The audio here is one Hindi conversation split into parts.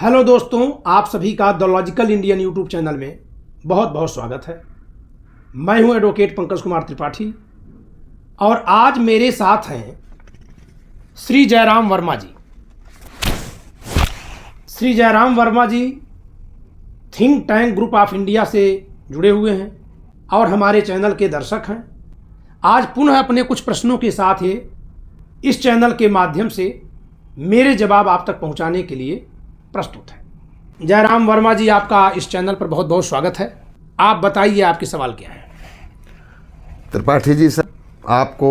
हेलो दोस्तों, आप सभी का the logical Indian YouTube channel में बहुत बहुत स्वागत है। मैं हूं एडवोकेट पंकज कुमार त्रिपाठी और आज मेरे साथ हैं Shri Jayram Verma ji. Shri Jayram Verma ji think tank group of India से जुड़े हुए हैं और हमारे चैनल के दर्शक हैं। आज पुनः अपने कुछ प्रश्नों के साथ ये इस चैनल के माध्यम से मेरे जवाब आप तक पहुंचाने के लिए प्रस्तुत है। जयराम वर्मा जी, आपका इस चैनल पर बहुत बहुत स्वागत है। आप बताइए, आपके सवाल क्या है? त्रिपाठी जी सर, आपको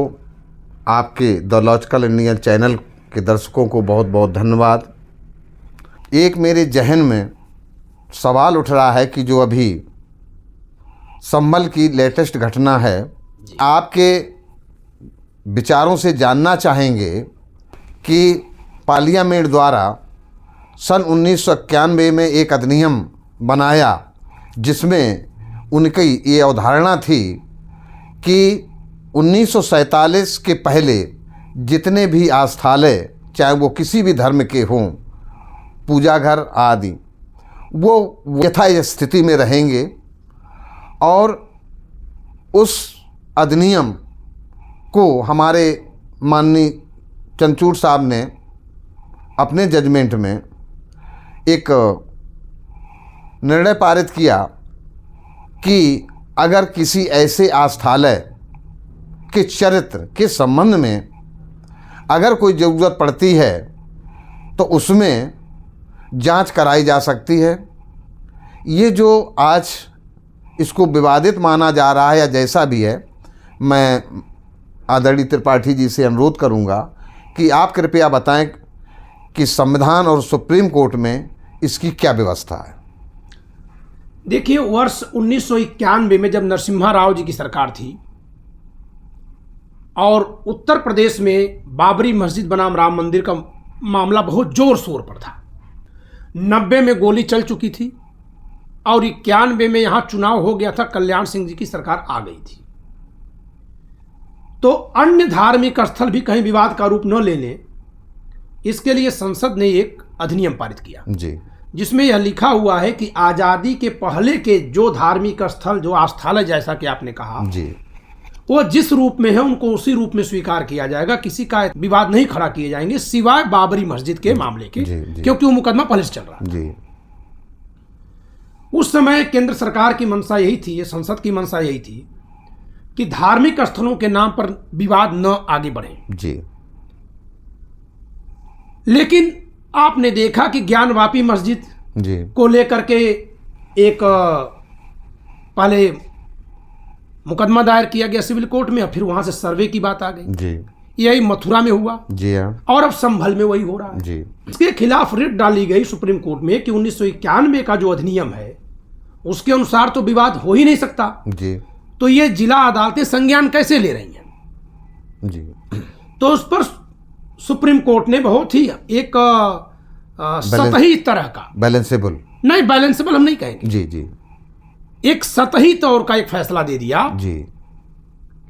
आपके द लॉजिकल इंडियन चैनल के दर्शकों को बहुत बहुत धन्यवाद। एक मेरे जहन में सवाल उठ रहा है कि जो अभी संभल की लेटेस्ट घटना है, आपके विचारों से जानना चाहेंगे कि पार्लियामेंट द्वारा सन 1991 में एक अधिनियम बनाया जिसमें उनकी ये अवधारणा थी कि 1947 के पहले जितने भी आस्थालय, चाहे वो किसी भी धर्म के हों, पूजा घर आदि, वो यथास्थिति में रहेंगे और उस अधिनियम को हमारे माननीय चंद्रचूड़ साहब ने अपने जजमेंट में एक निर्णय पारित किया कि अगर किसी ऐसे आस्थालय के चरित्र के संबंध में अगर कोई ज़रूरत पड़ती है तो उसमें जांच कराई जा सकती है। ये जो आज इसको विवादित माना जा रहा है या जैसा भी है, मैं आदरणीय त्रिपाठी जी से अनुरोध करूंगा कि आप कृपया बताएं कि संविधान और सुप्रीम कोर्ट में इसकी क्या व्यवस्था है। देखिए, वर्ष 1991 में जब नरसिम्हा राव जी की सरकार थी और उत्तर प्रदेश में बाबरी मस्जिद बनाम राम मंदिर का मामला बहुत जोर शोर पर था। 90 में गोली चल चुकी थी और 91 में यहां चुनाव हो गया था, कल्याण सिंह जी की सरकार आ गई थी। तो अन्य धार्मिक स्थल भी कहीं विवाद का रूप न ले लें, इसके लिए संसद ने एक अधिनियम पारित किया जी, जिसमें यह लिखा हुआ है कि आज़ादी के पहले के जो धार्मिक स्थल, जो आस्थालय, जैसा कि आपने कहा जी, वो जिस रूप में है उनको उसी रूप में स्वीकार किया जाएगा। किसी का विवाद नहीं खड़ा किए जाएंगे सिवाय बाबरी मस्जिद के मामले के, क्योंकि वो मुकदमा पहले से चल रहा था। जी। उस समय केंद्र सरकार की मंशा यही थी, ये संसद की मंशा यही थी कि धार्मिक स्थलों के नाम पर विवाद न आगे बढ़े जी। लेकिन आपने देखा कि ज्ञानवापी मस्जिद जी को लेकर के एक पहले मुकदमा दायर किया गया सिविल कोर्ट में, फिर वहां से सर्वे की बात आ गई जी। यही मथुरा में हुआ जी हाँ। और अब संभल में वही हो रहा है जी। इसके खिलाफ रिट डाली गई सुप्रीम कोर्ट में कि 1991 का जो अधिनियम है उसके अनुसार तो विवाद हो ही नहीं सकता। जी। तो ये जिला अदालतें संज्ञान कैसे ले रही हैं? जी। तो उस पर सुप्रीम कोर्ट ने बहुत ही एक सतही तरह का, बैलेंसेबल नहीं बैलेंसेबल हम नहीं कहेंगे, जी जी, एक सतही तौर का एक फैसला दे दिया जी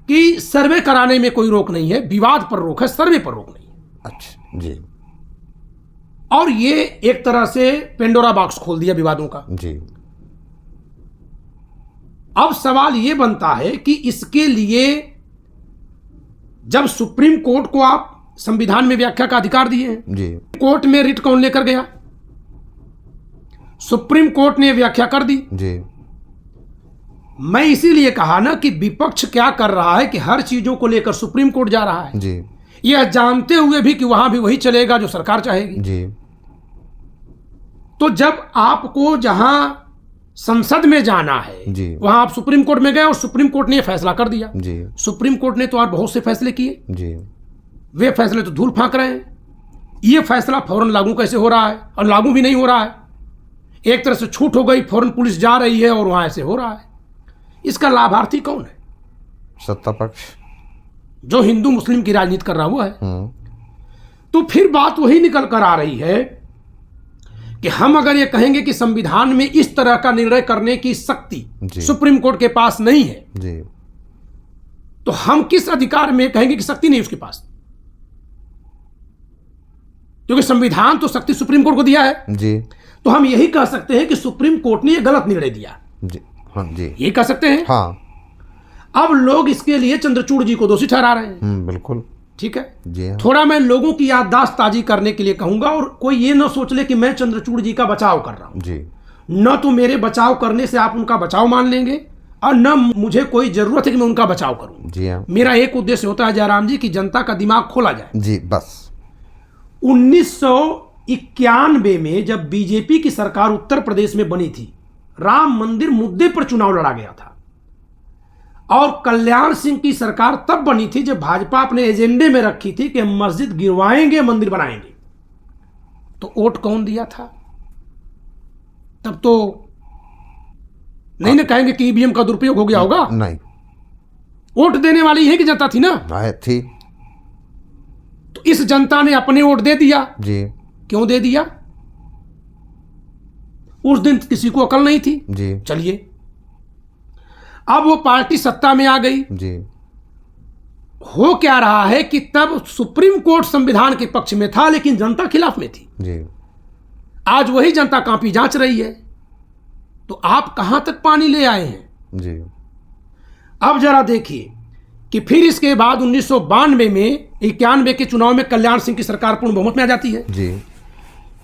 कि सर्वे कराने में कोई रोक नहीं है, विवाद पर रोक है, सर्वे पर रोक नहीं है। अच्छा जी। और ये एक तरह से पेंडोरा बॉक्स खोल दिया विवादों का। जी। अब सवाल ये बनता है कि इसके लिए जब सुप्रीम कोर्ट को आप संविधान में व्याख्या का अधिकार दिए हैं, जी, कोर्ट में रिट कौन लेकर गया? सुप्रीम कोर्ट ने व्याख्या कर दी। जी। मैं इसीलिए कहा ना कि विपक्ष क्या कर रहा है कि हर चीजों को लेकर सुप्रीम कोर्ट जा रहा है, जी। यह जानते हुए भी कि वहां भी वही चलेगा जो सरकार चाहेगी। जी। तो जब आपको जहां संसद में जाना है जी, वहां आप सुप्रीम कोर्ट में गए और सुप्रीम कोर्ट ने यह फैसला कर दिया। जी। सुप्रीम कोर्ट ने तो और बहुत से फैसले किए, जी। वे फैसले तो धूल फांक रहे हैं। ये फैसला फौरन लागू कैसे हो रहा है? और लागू भी नहीं हो रहा है, एक तरह से छूट हो गई, फौरन पुलिस जा रही है और वहां ऐसे हो रहा है। इसका लाभार्थी कौन है? सत्ता पक्ष, जो हिंदू मुस्लिम की राजनीति कर रहा हुआ है। तो फिर बात वही निकल कर आ रही है कि हम अगर ये कहेंगे कि संविधान में इस तरह का निर्णय करने की शक्ति सुप्रीम कोर्ट के पास नहीं है जी, तो हम किस अधिकार में कहेंगे कि शक्ति नहीं उसके पास? क्योंकि संविधान तो शक्ति सुप्रीम कोर्ट को दिया है जी। तो हम यही कह सकते हैं कि सुप्रीम कोर्ट ने यह गलत निर्णय दिया। जी हाँ जी, ये कह सकते हैं। हाँ अब लोग इसके लिए चंद्रचूड़ जी को दोषी ठहरा रहे हैं। बिल्कुल ठीक है। जी हाँ। थोड़ा मैं लोगों की याददाश्त ताजी करने के लिए कहूंगा, और कोई ये ना सोच ले कि मैं चंद्रचूड़ जी का बचाव कर रहा हूं जी, न तो मेरे बचाव करने से आप उनका बचाव मान लेंगे और न मुझे कोई जरूरत है कि मैं उनका बचाव करूं। जी हाँ मेरा एक उद्देश्य होता है जयराम जी कि जनता का दिमाग खोला जाए। जी, बस 1991 में जब बीजेपी की सरकार उत्तर प्रदेश में बनी थी, राम मंदिर मुद्दे पर चुनाव लड़ा गया था, और कल्याण सिंह की सरकार तब बनी थी जब भाजपा अपने एजेंडे में रखी थी कि मस्जिद गिरवाएंगे, मंदिर बनाएंगे। तो वोट कौन दिया था? तब तो नहीं ना कहेंगे कि ईवीएम का दुरुपयोग हो गया होगा। नहीं, वोट देने वाली है कि जनता थी ना। थी। तो इस जनता ने अपने वोट दे दिया। जी, क्यों दे दिया? उस दिन किसी को अकल नहीं थी। जी, चलिए, अब वो पार्टी सत्ता में आ गई। जी, हो क्या रहा है कि तब सुप्रीम कोर्ट संविधान के पक्ष में था लेकिन जनता खिलाफ में थी। जी, आज वही जनता कापी जांच रही है। तो आप कहां तक पानी ले आए हैं? जी, अब जरा देखिए कि फिर इसके बाद 1992 में 91 के चुनाव में कल्याण सिंह की सरकार पूर्ण बहुमत में आ जाती है। जी,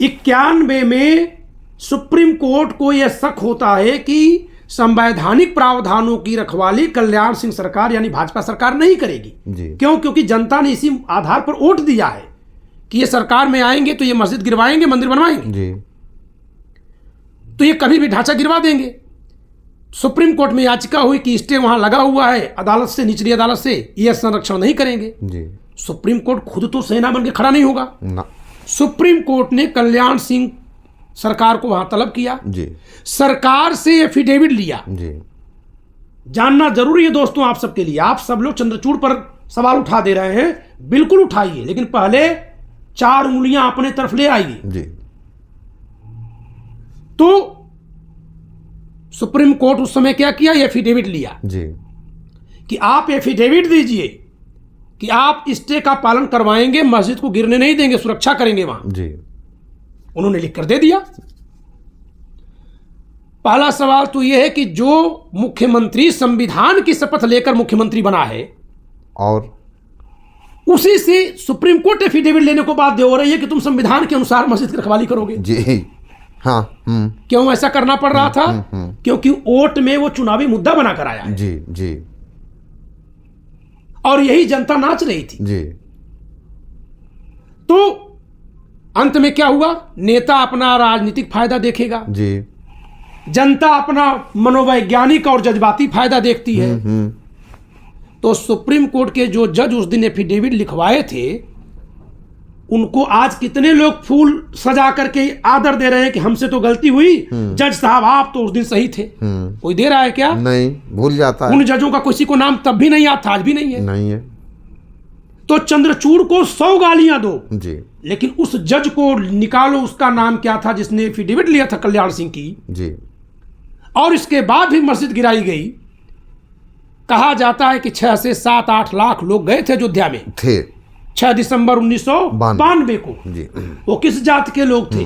91 में सुप्रीम कोर्ट को यह शक होता है कि संवैधानिक प्रावधानों की रखवाली कल्याण सिंह सरकार यानी भाजपा सरकार नहीं करेगी। जी, क्यों? क्योंकि जनता ने इसी आधार पर वोट दिया है कि ये सरकार में आएंगे तो ये मस्जिद गिरवाएंगे, मंदिर बनवाएंगे, जी, तो ये कभी भी ढांचा गिरवा देंगे। सुप्रीम कोर्ट में याचिका हुई कि स्टे वहां लगा हुआ है अदालत से, निचली अदालत से, ये संरक्षण नहीं करेंगे। जी, सुप्रीम कोर्ट खुद तो सेना बन के खड़ा नहीं होगा ना, सुप्रीम कोर्ट ने कल्याण सिंह सरकार को वहां तलब किया, जी, सरकार से एफिडेविट लिया। जी, जानना जरूरी है दोस्तों आप सबके लिए। आप सब लोग चंद्रचूड़ पर सवाल उठा दे रहे हैं, बिल्कुल उठाइए, लेकिन पहले 4 उंगलियां अपने तरफ ले आइए। जी, तो सुप्रीम कोर्ट उस समय क्या किया? एफिडेविट लिया जी, कि आप एफिडेविट दीजिए कि आप स्टे का पालन करवाएंगे, मस्जिद को गिरने नहीं देंगे, सुरक्षा करेंगे वहां। जी, उन्होंने लिख कर दे दिया। पहला सवाल तो यह है कि जो मुख्यमंत्री संविधान की शपथ लेकर मुख्यमंत्री बना है और उसी से सुप्रीम कोर्ट एफिडेविट लेने को बाध्य हो रही है कि तुम संविधान के अनुसार मस्जिद की रखवाली करोगे। जी, हाँ, क्यों ऐसा करना पड़ रहा था? क्योंकि वोट में वो चुनावी मुद्दा बनाकर आया है। जी, जी, और यही जनता नाच रही थी। जी, तो अंत में क्या हुआ? नेता अपना राजनीतिक फायदा देखेगा, जी, जनता अपना मनोवैज्ञानिक और जज्बाती फायदा देखती है। तो सुप्रीम कोर्ट के जो जज उस दिन एफिडेविट लिखवाए थे, उनको आज कितने लोग फूल सजा करके आदर दे रहे हैं कि हमसे तो गलती हुई, जज साहब आप तो उस दिन सही थे। कोई दे रहा है क्या? नहीं, भूल जाता है। उन जजों का किसी को नाम तब भी नहीं याद था, आज भी नहीं है। नहीं है। तो चंद्रचूड़ को 100 गालियां दो, जी, लेकिन उस जज को निकालो, उसका नाम क्या था जिसने एफिडेविट लिया था कल्याण सिंह की, जी, और इसके बाद भी मस्जिद गिराई गई। कहा जाता है कि 6 से 7-8 लाख लोग गए थे अयोध्या में थे 6 दिसंबर 1992 को। जी, वो किस जात के लोग थे?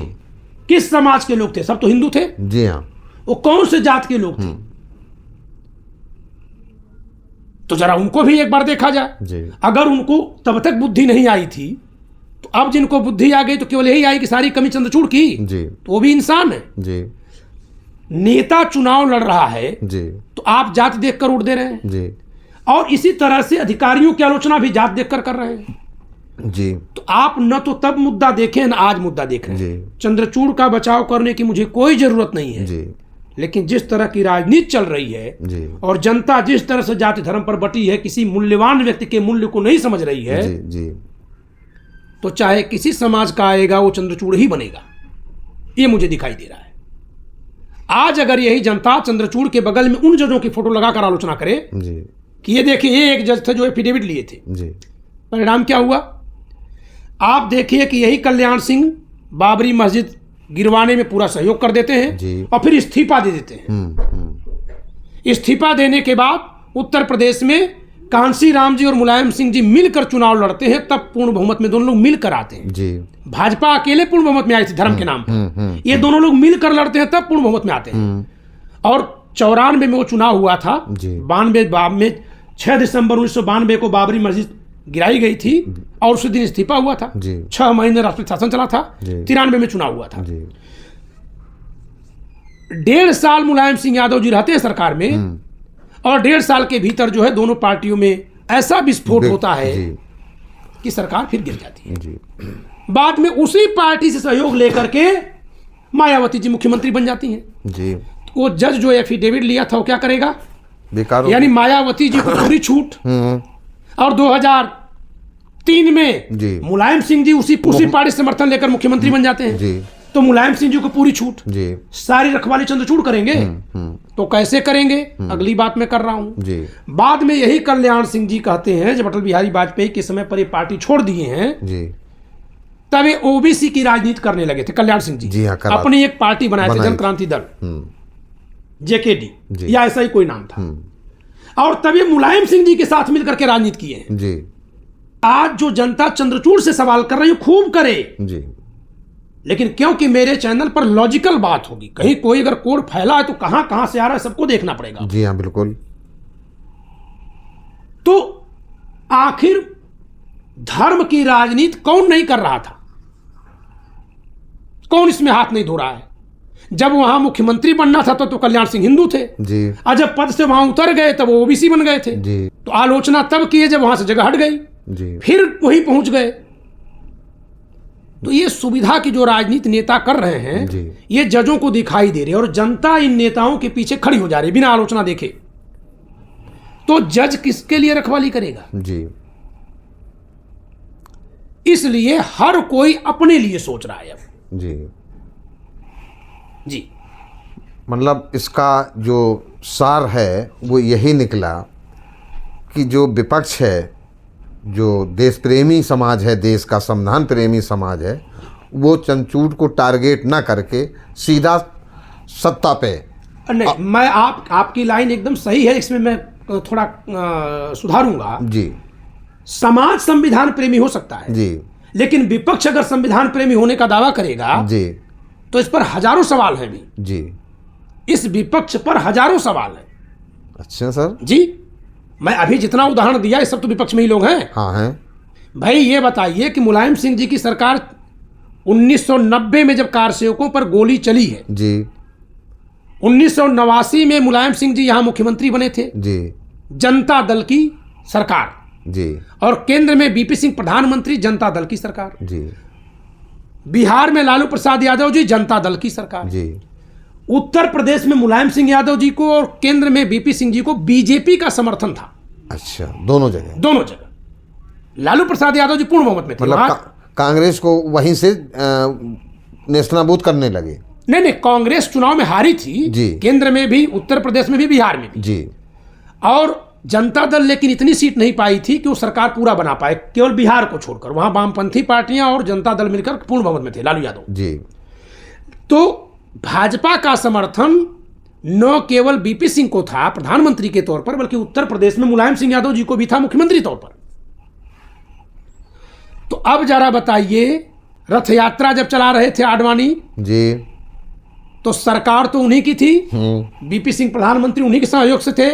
किस समाज के लोग थे? सब तो हिंदू थे। जी हाँ, वो कौन से जात के लोग थे? तो जरा उनको भी एक बार देखा जाए। जी, अगर उनको तब तक बुद्धि नहीं आई थी, तो अब जिनको बुद्धि आ गई तो केवल यही आई कि सारी कमी चंद्रचूड़ की। जी, तो वो भी इंसान है। जी, नेता चुनाव लड़ रहा है जी, तो आप जात देखकर वोट दे रहे हैं, जी, और इसी तरह से अधिकारियों की आलोचना भी जात देखकर कर रहे हैं। जी, तो आप न तो तब मुद्दा देखें न आज मुद्दा देख रहे हैं। चंद्रचूड़ का बचाव करने की मुझे कोई जरूरत नहीं है, जी, लेकिन जिस तरह की राजनीति चल रही है जी, और जनता जिस तरह से जाति धर्म पर बटी है, किसी मूल्यवान व्यक्ति के मूल्य को नहीं समझ रही है, जी, जी, तो चाहे किसी समाज का आएगा वो चंद्रचूड़ ही बनेगा, ये मुझे दिखाई दे रहा है। आज अगर यही जनता चंद्रचूड़ के बगल में उन जजों की फोटो लगाकर आलोचना करे जी, कि ये देखिए ये एक जज थे जो एफिडेविट लिए थे, जी, परिणाम क्या हुआ? आप देखिए कि यही कल्याण सिंह बाबरी मस्जिद गिरवाने में पूरा सहयोग कर देते हैं जी, और फिर इस्तीफा दे देते हैं। इस्तीफा देने के बाद उत्तर प्रदेश में कांसी राम जी और मुलायम सिंह जी मिलकर चुनाव लड़ते हैं, तब पूर्ण बहुमत में दोनों लोग मिलकर आते हैं। जी। भाजपा अकेले पूर्ण बहुमत में आई थी धर्म के नाम पर, ये दोनों लोग मिलकर लड़ते हैं तब पूर्ण बहुमत में आते हैं। और 94 में वो चुनाव हुआ था। 92 में 6 दिसंबर 1992 को बाबरी मस्जिद गिराई गई थी और उसी दिन इस्तीफा हुआ था। 6 महीने राष्ट्रपति शासन चला था। 93 में चुनाव हुआ था। 1.5 साल मुलायम सिंह यादव जी रहते हैं सरकार में, और 1.5 साल के भीतर जो है दोनों पार्टियों में ऐसा विस्फोट होता है कि सरकार फिर गिर जाती है। बाद में उसी पार्टी से सहयोग लेकर के मायावती जी मुख्यमंत्री बन जाती हैं। जी। वो जज जो एफिडेविट लिया था वो क्या करेगा, बेकार, यानी मायावती जी को पूरी छूट। और 2003 में मुलायम सिंह जी उसी पार्टी समर्थन लेकर मुख्यमंत्री बन जाते हैं। जी। तो मुलायम सिंह जी को पूरी छूट। जी। सारी रखवाली चंद्रचूड़ करेंगे। तो कैसे करेंगे, अगली बात मैं कर रहा हूं। जी। बाद में यही कल्याण सिंह जी कहते हैं, जब अटल बिहारी वाजपेयी के समय पर ये पार्टी छोड़ दिए हैं, जी, तब ये ओबीसी की राजनीति करने लगे थे कल्याण सिंह जी। जी हाँ, अपनी एक पार्टी बनाए थे, जन क्रांति दल, जेकेडी या ऐसा ही कोई नाम था। और तब ये मुलायम सिंह जी के साथ मिलकर के राजनीति किए हैं। जी। आज जो जनता चंद्रचूड़ से सवाल कर रही है खूब करे जी, लेकिन क्योंकि मेरे चैनल पर लॉजिकल बात होगी, कहीं कोई अगर कोड फैला है तो कहां कहां से आ रहा है सबको देखना पड़ेगा। जी हाँ, बिल्कुल। तो आखिर धर्म की राजनीति कौन नहीं कर रहा था, कौन इसमें हाथ नहीं धो रहा है? जब वहां मुख्यमंत्री बनना था तो कल्याण सिंह हिंदू थे जी, और जब पद से वहां उतर गए तब वो ओबीसी बन गए थे जी। तो आलोचना तब की जब वहां से जगह हट गई जी, फिर वहीं पहुंच गए। तो ये सुविधा की जो राजनीति नेता कर रहे हैं जी, ये जजों को दिखाई दे रही है और जनता इन नेताओं के पीछे खड़ी हो जा रही है बिना आलोचना देखे। तो जज किसके लिए रखवाली करेगा जी? इसलिए हर कोई अपने लिए सोच रहा है अब जी। जी, मतलब इसका जो सार है वो यही निकला कि जो विपक्ष है, जो देश प्रेमी समाज है, देश का संविधान प्रेमी समाज है, वो चंचूट को टारगेट ना करके सीधा सत्ता पे। नहीं, मैं आपकी लाइन एकदम सही है, इसमें मैं थोड़ा सुधारूंगा जी। समाज संविधान प्रेमी हो सकता है जी, लेकिन विपक्ष अगर संविधान प्रेमी होने का दावा करेगा जी, तो इस पर हजारों सवाल हैं भी जी। इस विपक्ष पर हजारों सवाल हैं। अच्छा सर जी, मैं अभी जितना उदाहरण दिया ये सब तो विपक्ष में ही लोग हैं। हाँ हैं भाई। ये बताइए कि मुलायम सिंह जी की सरकार 1990 में जब कार सेवकों पर गोली चली है जी, 1989 में मुलायम सिंह जी यहां मुख्यमंत्री बने थे जी, जनता दल की सरकार जी, और केंद्र में बीपी सिंह प्रधानमंत्री, जनता दल की सरकार जी। बिहार में लालू प्रसाद यादव जी, जनता दल की सरकार जी। उत्तर प्रदेश में मुलायम सिंह यादव जी को और केंद्र में बीपी सिंह जी को बीजेपी का समर्थन था। अच्छा, दोनों जगह लालू प्रसाद यादव जी पूर्ण बहुमत में थे। मतलब कांग्रेस को वहीं से नेस्तनाबूद करने लगे। नहीं, कांग्रेस चुनाव में हारी थी जी, केंद्र में भी, उत्तर प्रदेश में भी, बिहार में भी जी। और जनता दल लेकिन इतनी सीट नहीं पाई थी कि वो सरकार पूरा बना पाए, केवल बिहार को छोड़कर। वहां वामपंथी पार्टियां और जनता दल मिलकर पूर्ण बहुमत में थे, लालू यादव जी। तो भाजपा का समर्थन न केवल बीपी सिंह को था प्रधानमंत्री के तौर पर, बल्कि उत्तर प्रदेश में मुलायम सिंह यादव जी को भी था मुख्यमंत्री तौर पर। तो अब जरा बताइए, रथ यात्रा जब चला रहे थे आडवाणी जी, तो सरकार तो उन्हीं की थी, बीपी सिंह प्रधानमंत्री उन्हीं के सहयोग से थे,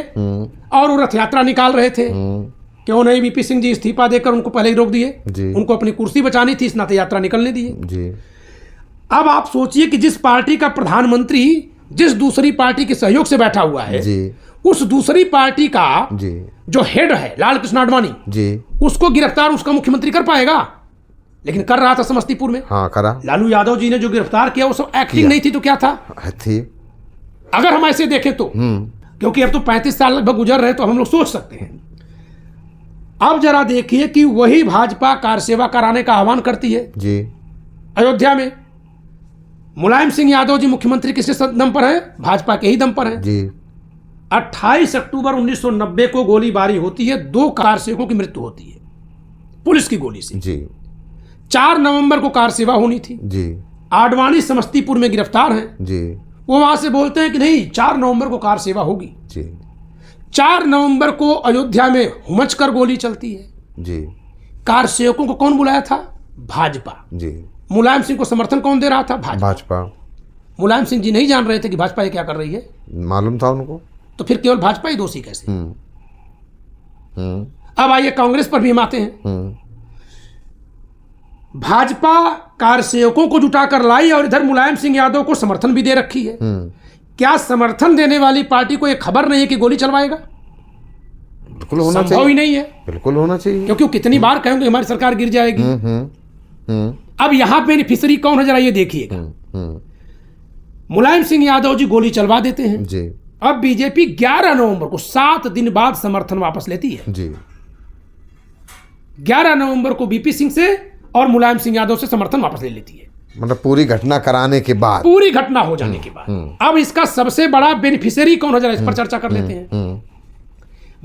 और वो रथ यात्रा निकाल रहे थे। क्यों नहीं बीपी सिंह जी इस्तीफा देकर उनको पहले ही रोक दिए? उनको अपनी कुर्सी बचानी थी, इस नाते यात्रा निकलने दिए जी। अब आप सोचिए कि जिस पार्टी का प्रधानमंत्री जिस दूसरी पार्टी के सहयोग से बैठा हुआ है जी, उस दूसरी पार्टी का जी, जो हेड है लाल कृष्ण आडवाणी जी, उसको गिरफ्तार उसका मुख्यमंत्री कर पाएगा? लेकिन कर रहा था समस्तीपुर में। हाँ, करा। लालू यादव जी ने जो गिरफ्तार किया वो सब एक्टिंग नहीं थी तो क्या था? थी। अगर हम ऐसे देखें तो, क्योंकि अब तो 35 साल लगभग गुजर रहे, तो हम लोग सोच सकते हैं। अब जरा देखिए कि वही भाजपा कार सेवा कराने का आह्वान करती है जी। अयोध्या में मुलायम सिंह यादव जी मुख्यमंत्री किसके दम पर है? भाजपा के ही दम पर है जी। 28 अक्टूबर 1990 को गोलीबारी होती है, 2 कार सेवकों की मृत्यु होती है पुलिस की गोली से जी। 4 नवंबर को कार सेवा होनी थी जी। आडवाणी समस्तीपुर में गिरफ्तार हैं जी। वो वहां से बोलते हैं कि नहीं, 4 नवंबर को कार सेवा होगी जी। 4 नवंबर को अयोध्या में हुमच कर गोली चलती है। जी। कार सेवकों को कौन बुलाया था? भाजपा। जी। मुलायम सिंह को समर्थन कौन दे रहा था? भाजपा। मुलायम सिंह जी नहीं जान रहे थे कि भाजपा ये क्या कर रही है? मालूम था उनको। तो फिर केवल भाजपा ही दोषी कैसे? अब आइए कांग्रेस पर भी हम आते हैं। भाजपा कार सेवकों को जुटाकर लाई और इधर मुलायम सिंह यादव को समर्थन भी दे रखी है। क्या समर्थन देने वाली पार्टी को यह खबर नहीं है कि गोली चलवाएगा? बिल्कुल होना चाहिए। संभव ही नहीं है। बिल्कुल होना चाहिए, क्योंकि वो कितनी बार कहेंगे हमारी सरकार गिर जाएगी। अब यहां बेनिफिशियरी कौन है जरा ये देखिएगा। मुलायम सिंह यादव जी गोली चलवा देते हैं जी। अब बीजेपी 11 नवंबर को 7 दिन बाद समर्थन वापस लेती है जी। 11 नवंबर को बीपी सिंह से और मुलायम सिंह यादव से समर्थन वापस ले लेती है। मतलब पूरी घटना कराने के बाद, पूरी घटना हो जाने के बाद। अब इसका सबसे बड़ा बेनिफिशियरी कौन है जरा इस पर चर्चा कर लेते हैं।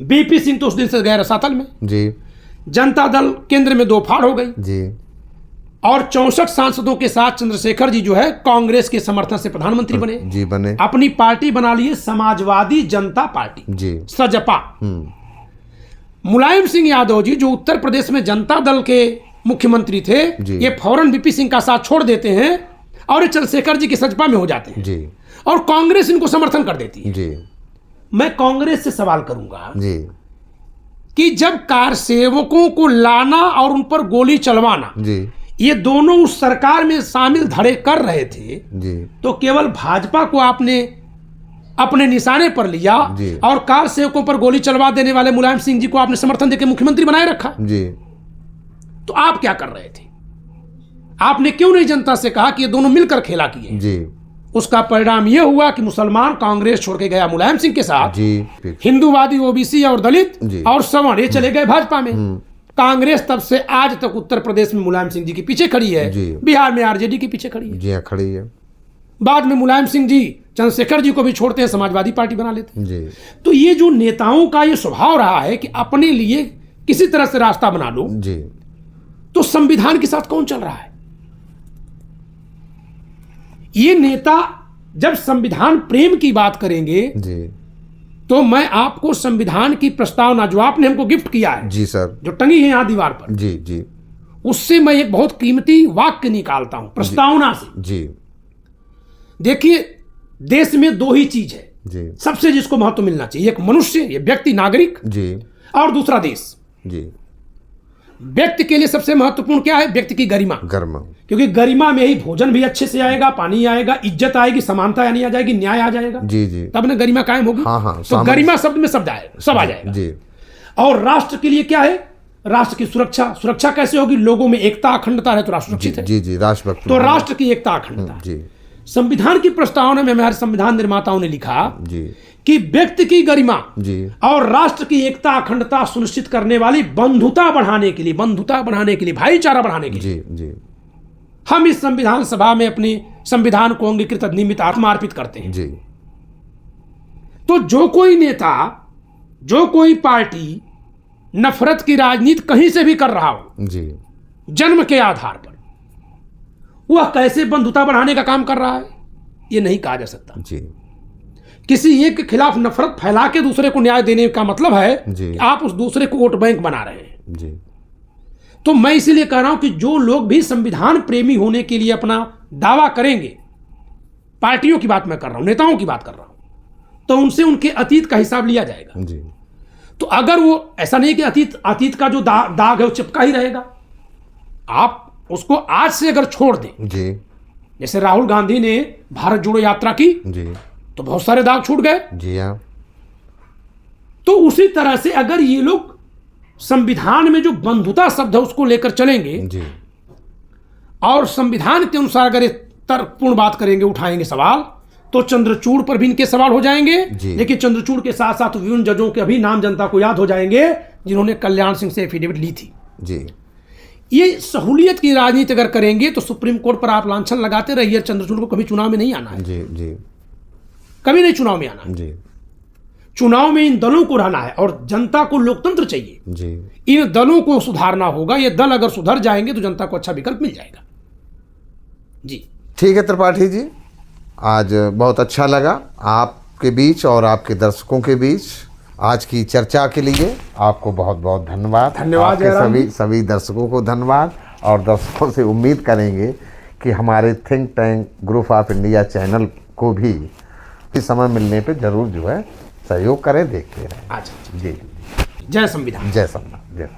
बीपी सिंह तो उस दिन से गए रसातल में जी। जनता दल केंद्र में 2 फाड़ हो गई जी। और 64 सांसदों के साथ चंद्रशेखर जी जो है कांग्रेस के समर्थन से प्रधानमंत्री बने। जी बने। अपनी पार्टी बना ली समाजवादी जनता पार्टी जी, सजपा। मुलायम सिंह यादव जी जो उत्तर प्रदेश में जनता दल के मुख्यमंत्री थे, ये फौरन बीपी सिंह का साथ छोड़ देते हैं और ये चंद्रशेखर जी की सजपा में हो जाते हैं जी। और कांग्रेस इनको समर्थन कर देती है जी। मैं कांग्रेस से सवाल करूंगा जी कि जब कार सेवकों को लाना और उन पर गोली चलवाना जी, ये दोनों उस सरकार में शामिल धड़े कर रहे थे जी, तो केवल भाजपा को आपने अपने निशाने पर लिया और कार सेवकों पर गोली चलवा देने वाले मुलायम सिंह जी को आपने समर्थन देकर मुख्यमंत्री बनाए रखा जी। तो आप क्या कर रहे थे? आपने क्यों नहीं जनता से कहा कि ये दोनों मिलकर खेला किए? जी। उसका परिणाम यह हुआ कि मुसलमान कांग्रेस छोड़ के गया मुलायम सिंह के साथ जी। हिंदूवादी ओबीसी और दलित और सवर्ण ये चले गए भाजपा में। कांग्रेस तब से आज तक उत्तर प्रदेश में मुलायम सिंह जी के पीछे खड़ी है, बिहार में आरजेडी के पीछे खड़ी है। जी खड़ी है। बाद में मुलायम सिंह जी चंद्रशेखर जी को भी छोड़ते हैं, समाजवादी पार्टी बना लेते हैं। जी। तो ये जो नेताओं का ये स्वभाव रहा है कि अपने लिए किसी तरह से रास्ता बना लो, जी। तो संविधान के साथ कौन चल रहा है? ये नेता जब संविधान प्रेम की बात करेंगे जी, तो मैं आपको संविधान की प्रस्तावना जो आपने हमको गिफ्ट किया है, जी सर, जो टंगी है यहां दीवार पर, जी जी, उससे मैं एक बहुत कीमती वाक्य निकालता हूं प्रस्तावना से। जी। देखिए, देश में 2 ही चीज है जी, सबसे जिसको महत्व मिलना चाहिए, एक मनुष्य, ये व्यक्ति नागरिक जी, और दूसरा देश। जी। व्यक्ति के लिए सबसे महत्वपूर्ण क्या है? व्यक्ति की गरिमा। क्योंकि गरिमा में ही भोजन भी अच्छे से आएगा, पानी आएगा, इज्जत आएगी, समानता यानी आ जाएगी, न्याय आ जाएगा। जी जी। तब ना गरिमा कायम होगी। हाँ, तो गरिमा शब्द में सब आएगा, सब आ जाएगा जी। और राष्ट्र के लिए क्या है? राष्ट्र की सुरक्षा। सुरक्षा कैसे होगी? लोगों में एकता अखंडता है तो राष्ट्र सुरक्षित है। जी जी, राष्ट्रभक्त। तो राष्ट्र की एकता अखंडता। जी। संविधान की प्रस्तावना में हमारे संविधान निर्माताओं ने लिखा जी कि व्यक्ति की गरिमा जी और राष्ट्र की एकता अखंडता सुनिश्चित करने वाली बंधुता बढ़ाने के लिए, भाईचारा बढ़ाने के लिए जी जी हम इस संविधान सभा में अपने संविधान को अंगीकृत अधिनियमित आत्मार्पित करते हैं। जी। तो जो कोई नेता, जो कोई पार्टी नफरत की राजनीति कहीं से भी कर रहा हो जी, जन्म के आधार पर, वह कैसे बंधुता बढ़ाने का काम कर रहा है यह नहीं कहा जा सकता। जी। किसी एक के खिलाफ नफरत फैला के दूसरे को न्याय देने का मतलब है कि आप उस दूसरे को वोट बैंक बना रहे हैं। जी। तो मैं इसीलिए कह रहा हूं कि जो लोग भी संविधान प्रेमी होने के लिए अपना दावा करेंगे, पार्टियों की बात मैं कर रहा हूं, नेताओं की बात कर रहा हूं, तो उनसे उनके अतीत का हिसाब लिया जाएगा। जी। तो अगर वो ऐसा नहीं कि अतीत का जो दाग है वो चिपका ही रहेगा, आप उसको आज से अगर छोड़ दें, जी, जैसे राहुल गांधी ने भारत जोड़ो यात्रा की जी, तो बहुत सारे दाग छूट गए। जी हाँ। तो उसी तरह से अगर ये लोग संविधान में जो बंधुता शब्द है उसको लेकर चलेंगे जी, और संविधान के अनुसार अगर तर्कपूर्ण बात करेंगे, उठाएंगे सवाल, तो चंद्रचूड़ पर भी इनके सवाल हो जाएंगे। लेकिन चंद्रचूड़ के साथ साथ विभिन्न जजों के भी नाम जनता को याद हो जाएंगे जिन्होंने कल्याण सिंह से एफिडेविट ली थी। जी। ये सहूलियत की राजनीति अगर करेंगे तो सुप्रीम कोर्ट पर आप लांछन लगाते रहिए, चंद्रचूड़ को कभी चुनाव में नहीं आना है। जी जी, कभी नहीं चुनाव में आना है। जी। चुनाव में इन दलों को रहना है और जनता को लोकतंत्र चाहिए। जी। इन दलों को सुधारना होगा। ये दल अगर सुधर जाएंगे तो जनता को अच्छा विकल्प मिल जाएगा। जी ठीक है त्रिपाठी जी, आज बहुत अच्छा लगा आपके बीच और आपके दर्शकों के बीच आज की चर्चा के लिए आपको बहुत बहुत धन्यवाद। धन्यवाद आपके जयराम जी। सभी दर्शकों को धन्यवाद, और दर्शकों से उम्मीद करेंगे कि हमारे think tank group of India channel को भी इस समय मिलने पे जरूर जो है सहयोग करें, देखते रहें। अच्छा, जी, जय संविधान। जय संविधान, जय।